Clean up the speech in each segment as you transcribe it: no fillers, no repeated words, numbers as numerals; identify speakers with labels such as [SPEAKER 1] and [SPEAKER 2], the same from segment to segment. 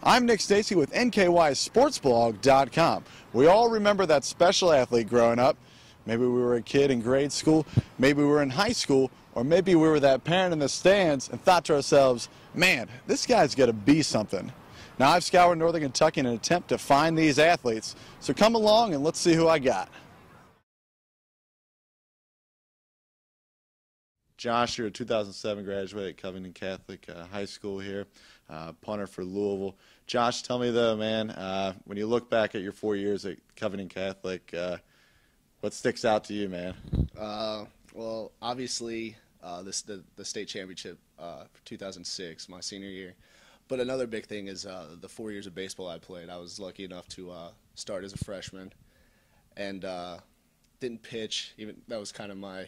[SPEAKER 1] I'm Nick Stacy with NKYSportsblog.com. We all remember that special athlete growing up. Maybe we were a kid in grade school, maybe we were in high school, or maybe we were that parent in the stands and thought to ourselves, man, this guy's got to be something. Now, I've scoured Northern Kentucky in an attempt to find these athletes, so come along and let's see who I got. Josh, you're a 2007 graduate at Covington Catholic High School here, punter for Louisville. Josh, tell me though, man, when you look back at your 4 years at Covington Catholic, what sticks out to you, man?
[SPEAKER 2] Well, obviously, the state championship for 2006, my senior year. But another big thing is the 4 years of baseball I played. I was lucky enough to start as a freshman, and didn't pitch. Even that was kind of my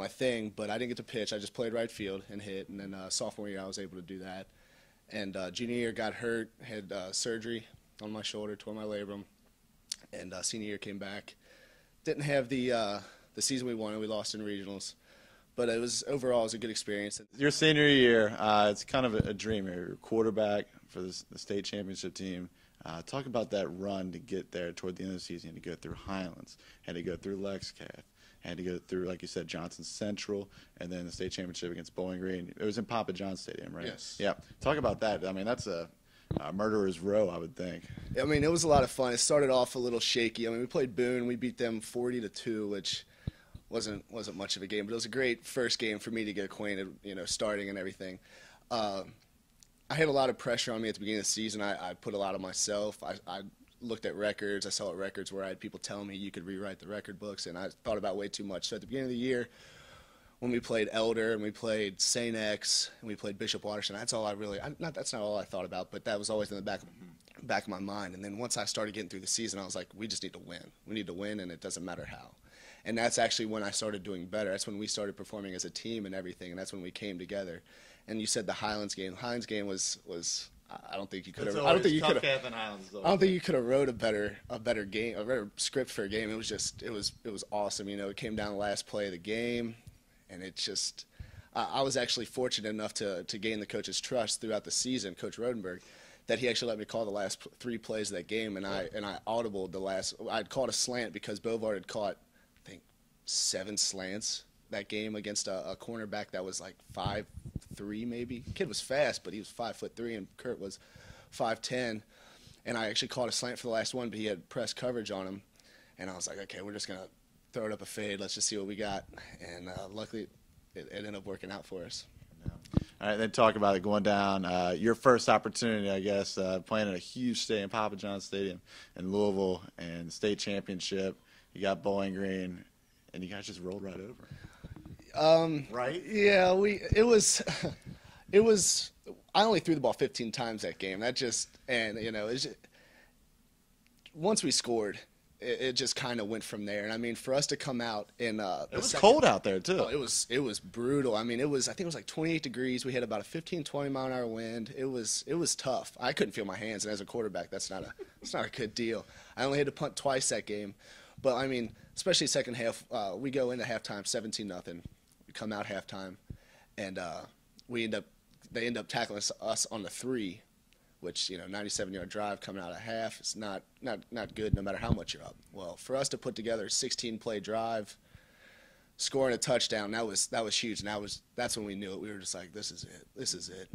[SPEAKER 2] thing, but I didn't get to pitch. I just played right field and hit, and then sophomore year I was able to do that. And junior year got hurt, had surgery on my shoulder, tore my labrum, and senior year came back. Didn't have the season we wanted. We lost in regionals, but it was overall it was a good experience.
[SPEAKER 1] Your senior year, it's kind of a dream. You're a quarterback for the state championship team. Talk about that run to get there toward the end of the season. You had to go through Highlands, had to go through Lexcath, had to go through, like you said, Johnson Central, and then the state championship against Bowling Green. It was in Papa John's Stadium, right?
[SPEAKER 2] Yes.
[SPEAKER 1] Yeah. Talk about that. I mean, that's a murderer's row, I would think.
[SPEAKER 2] I mean, it was a lot of fun. It started off a little shaky. I mean, we played Boone. We beat them 40-2, which wasn't much of a game, but it was a great first game for me to get acquainted, starting and everything. I had a lot of pressure on me at the beginning of the season. I put a lot on myself. I looked at records. I saw records where I had people telling me you could rewrite the record books, and I thought about way too much. So at the beginning of the year, when we played Elder and we played St. X and we played Bishop Waterston, that's all that's not all I thought about, but that was always in the back of my mind. And then once I started getting through the season, I was like, we just need to win. We need to win, and it doesn't matter how. And that's actually when I started doing better. That's when we started performing as a team and everything, and that's when we came together. And you said the Highlands game. The Highlands game was I don't think you could have. I don't think you could have wrote a better game, a better script for a game. It was just it was awesome. It came down the last play of the game, and it just I was actually fortunate enough to gain the coach's trust throughout the season, Coach Rodenberg, that he actually let me call the last 3 plays of that game, and I audibled the last. I'd caught a slant because Bovard had caught, I think, 7 slants that game against a cornerback that was like 5'3" maybe. The kid was fast, but he was 5'3", and Kurt was 5'10". And I actually caught a slant for the last one, but he had press coverage on him. And I was like, okay, we're just going to throw it up a fade. Let's just see what we got. And luckily, it ended up working out for us.
[SPEAKER 1] All right, then talk about it going down. Your first opportunity, I guess, playing at a huge stadium, Papa John's Stadium in Louisville, and state championship. You got Bowling Green, and you guys just rolled right over.
[SPEAKER 2] Right? Yeah, it was I only threw the ball 15 times that game. That just, and it's just, once we scored, it just kind of went from there. And I mean, for us to come out in
[SPEAKER 1] it was cold out there too.
[SPEAKER 2] Oh, it was brutal. I mean, I think it was like 28 degrees. We had about a 15-20 mile an hour wind. It was tough. I couldn't feel my hands, and as a quarterback, it's not a good deal. I only had to punt twice that game, but I mean, especially second half, we go into halftime 17-0. We come out halftime, and they end up tackling us on the 3, which 97-yard drive coming out of half. It's not good no matter how much you're up. Well, for us to put together a 16-play drive, scoring a touchdown, that was huge, and that's when we knew it. We were just like, this is it.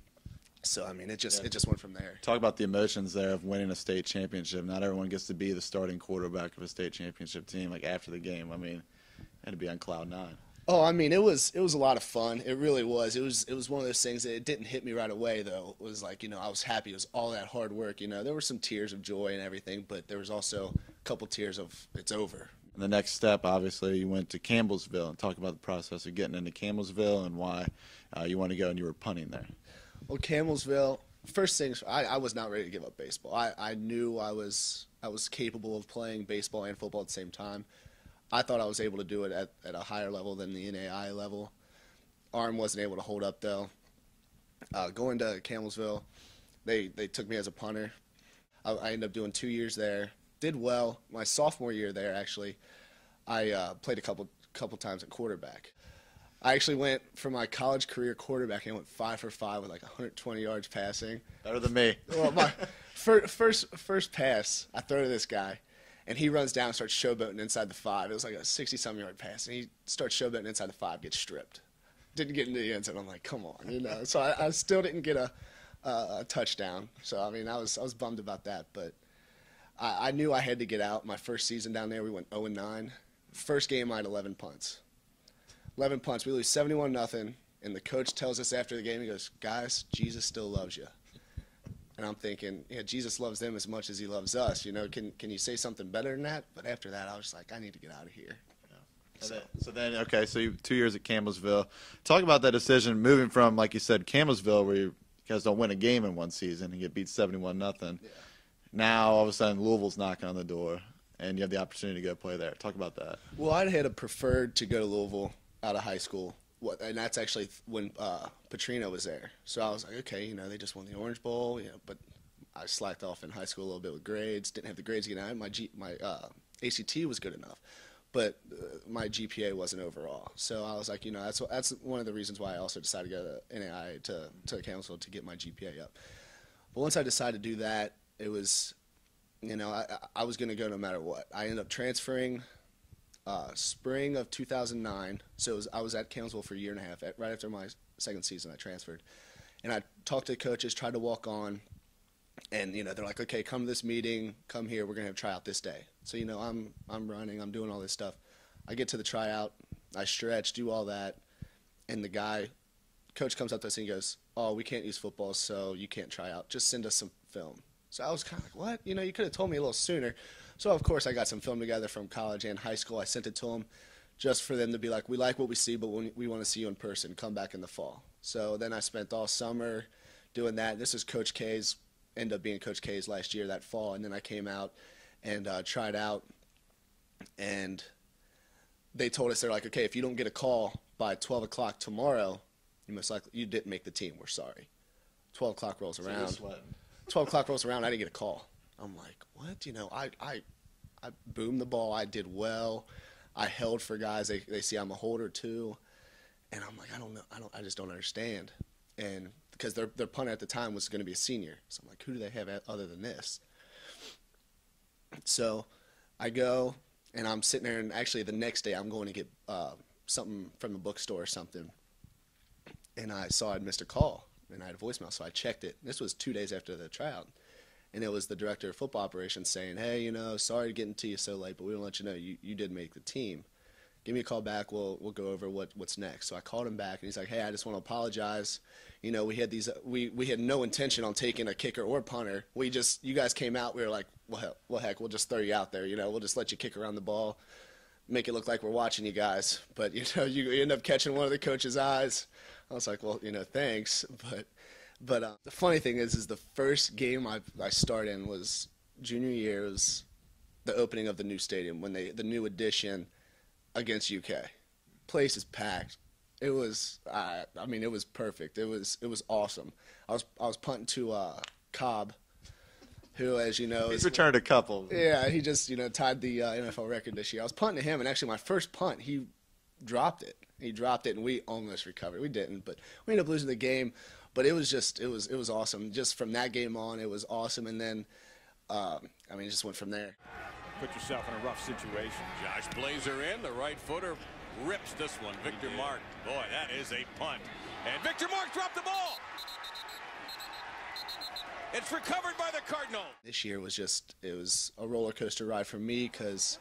[SPEAKER 2] So I mean, it just went from there.
[SPEAKER 1] Talk about the emotions there of winning a state championship. Not everyone gets to be the starting quarterback of a state championship team. Like after the game, I mean, it had to be on cloud 9.
[SPEAKER 2] Oh, I mean, it was a lot of fun. It really was. It was one of those things that it didn't hit me right away, though. It was like, I was happy. It was all that hard work. There were some tears of joy and everything, but there was also a couple tears of it's over.
[SPEAKER 1] And the next step, obviously, you went to Campbellsville, and talk about the process of getting into Campbellsville and why you want to go, and you were punting there.
[SPEAKER 2] Well, Campbellsville, first things, I was not ready to give up baseball. I knew I was capable of playing baseball and football at the same time. I thought I was able to do it at a higher level than the NAI level. Arm wasn't able to hold up, though. Going to Campbellsville, they took me as a punter. I ended up doing 2 years there. Did well. My sophomore year there, actually, I played a couple times at quarterback. I actually went for my college career quarterback. I went 5 for 5 with like 120 yards passing.
[SPEAKER 1] Better than me.
[SPEAKER 2] Well, my first pass, I throw to this guy, and he runs down and starts showboating inside the 5. It was like a 60-some yard pass, and he starts showboating inside the 5, gets stripped. Didn't get into the end zone. I'm like, come on, you know. So I still didn't get a touchdown. So I mean, I was bummed about that, but I knew I had to get out. My first season down there, we went 0-9. First game, I had 11 punts. 11 punts. We lose 71-0, and the coach tells us after the game, he goes, guys, Jesus still loves you. And I'm thinking, yeah, Jesus loves them as much as he loves us. You know, can you say something better than that? But after that, I was like, I need to get out of here.
[SPEAKER 1] Yeah. So then, okay, so 2 years at Campbellsville. Talk about that decision, moving from, like you said, Campbellsville, where you guys don't win a game in one season and get beat 71-0. Yeah. Now, all of a sudden, Louisville's knocking on the door, and you have the opportunity to go play there. Talk about that.
[SPEAKER 2] Well, I'd had preferred to go to Louisville out of high school, and that's actually when Petrino was there. So I was like, okay, you know, they just won the Orange Bowl, you know, but I slacked off in high school a little bit with grades. Didn't have the grades to get out. My ACT was good enough, but my GPA wasn't overall. So I was like, you know, that's one of the reasons why I also decided to go to NAI to council to get my GPA up. But once I decided to do that, it was, you know, I was going to go no matter what. I ended up transferring spring of 2009. So I was at Council for a year and a half. Right after my second season, I transferred. And I talked to the coaches, tried to walk on. And, you know, they're like, okay, come to this meeting. Come here. We're going to have a tryout this day. So, you know, I'm running. I'm doing all this stuff. I get to the tryout. I stretch, do all that. And the coach comes up to us and he goes, oh, we can't use football, so you can't try out. Just send us some film. So I was kind of like, what? You know, you could have told me a little sooner. So, of course, I got some film together from college and high school. I sent it to them just for them to be like, we like what we see, but we want to see you in person. Come back in the fall. So then I spent all summer doing that. This is Coach K's, ended up being Coach K's last year, that fall. And then I came out and tried out. And they told us, they're like, okay, if you don't get a call by 12 o'clock tomorrow, you didn't make the team. We're sorry. 12 o'clock rolls around. 12 o'clock rolls around, I didn't get a call. I'm like, what? You know, I boomed the ball. I did well. I held for guys. They see I'm a holder too. And I'm like, I don't know. I just don't understand. And because their punter at the time was going to be a senior. So I'm like, who do they have other than this? So I go, and I'm sitting there, and actually the next day I'm going to get something from the bookstore or something. And I saw I'd missed a call, and I had a voicemail, so I checked it. This was 2 days after the tryout. And it was the director of football operations saying, hey, you know, sorry to get to you so late, but we want to let you know you did make the team. Give me a call back. We'll go over what's next. So I called him back, and he's like, hey, I just want to apologize. You know, we had we had no intention on taking a kicker or punter. You guys came out. We were like, well, heck, we'll just throw you out there. You know, we'll just let you kick around the ball, make it look like we're watching you guys. But, you know, you end up catching one of the coach's eyes. I was like, well, you know, thanks. But the funny thing is the first game I started in was junior year. It was the opening of the new stadium, when the new addition against UK. Place is packed. It was, I mean, it was perfect. It was awesome. I was punting to Cobb, who, as you know,
[SPEAKER 1] he's returned a couple.
[SPEAKER 2] Yeah, he just, you know, tied the NFL record this year. I was punting to him, and actually my first punt, he dropped it. He dropped it, and we almost recovered. We didn't, but we ended up losing the game. But it was just, it was awesome. Just from that game on, it was awesome. And then, I mean, it just went from there.
[SPEAKER 3] Put yourself in a rough situation.
[SPEAKER 4] Josh Bleser in, the right footer rips this one. Victor Mark, boy, that is a punt. And Victor Mark dropped the ball. It's recovered by the Cardinal.
[SPEAKER 2] This year was it was a roller coaster ride for me because,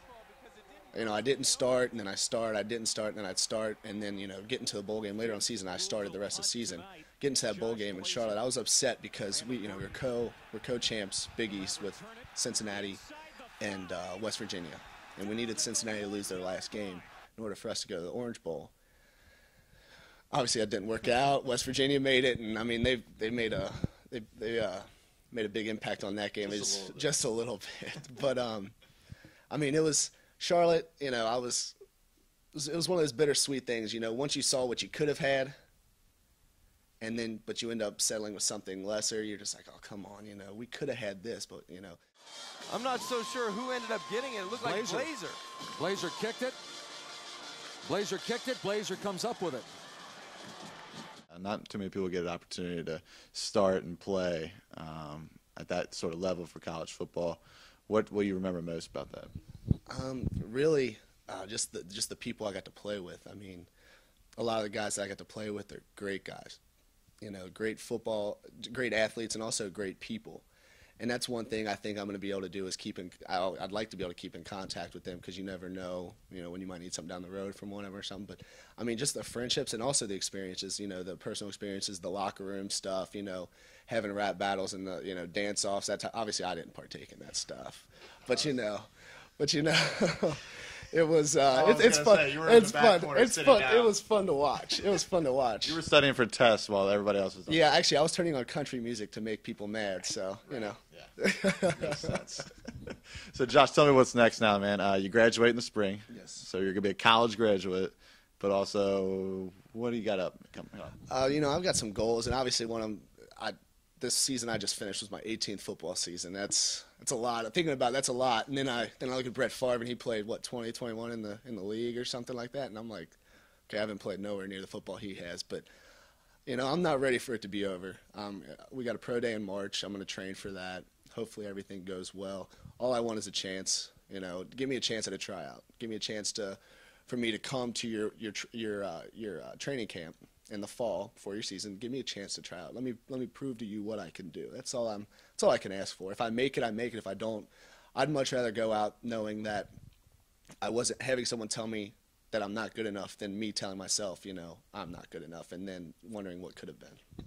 [SPEAKER 2] you know, I didn't start, and then I didn't start, and then I'd start, and then, you know, getting to the bowl game later on the season, I started the rest of the season. Getting to that bowl game in Charlotte, I was upset because we're co-champs Big East with Cincinnati and West Virginia, and we needed Cincinnati to lose their last game in order for us to go to the Orange Bowl. Obviously, that didn't work out. West Virginia made it, and I mean they made a big impact on that game. Just a little bit, but I mean, it was Charlotte. You know, it was one of those bittersweet things. You know, once you saw what you could have had, and then but you end up settling with something lesser. You're just like, oh, come on, you know, we could have had this, but you know.
[SPEAKER 5] I'm not so sure who ended up getting it. It looked like Bleser.
[SPEAKER 3] Bleser kicked it.
[SPEAKER 5] Bleser kicked it. Bleser comes up with it.
[SPEAKER 1] Not too many people get an opportunity to start and play at that sort of level for college football. What will you remember most about that?
[SPEAKER 2] Really, just the people I got to play with. I mean, a lot of the guys that I got to play with are great guys. You know, great football, great athletes, and also great people. And that's one thing I think I'm going to be able to do is I'd like to be able to keep in contact with them, because you never know, you know, when you might need something down the road from one of them or something. But, I mean, just the friendships and also the experiences, you know, the personal experiences, the locker room stuff, you know, having rap battles and the, you know, dance-offs. Obviously, I didn't partake in that stuff. But, you know, it was it's fun. It's fun. It's fun. It was fun to watch. It was fun to watch.
[SPEAKER 1] You were studying for tests while everybody else was.
[SPEAKER 2] Yeah, actually, I was turning on country music to make people mad. So you know.
[SPEAKER 1] Yeah. Makes sense. So Josh, tell me what's next now, man. You graduate in the spring.
[SPEAKER 2] Yes.
[SPEAKER 1] So you're gonna be a college graduate, but also, what do you got up coming up?
[SPEAKER 2] You know, I've got some goals, and obviously this season I just finished was my 18th football season. That's a lot. I'm thinking about that's a lot. And then I look at Brett Favre, and he played 20, 21 in the league or something like that. And I'm like, okay, I haven't played nowhere near the football he has. But you know, I'm not ready for it to be over. We got a pro day in March. I'm going to train for that. Hopefully everything goes well. All I want is a chance. You know, give me a chance at a tryout. Give me a chance for me to come to your training camp in the fall before your season. Give me a chance to try out. Let me prove to you what I can do. That's all I can ask for. If I make it, I make it. If I don't, I'd much rather go out knowing that I wasn't having someone tell me that I'm not good enough than me telling myself, you know, I'm not good enough, and then wondering what could have been.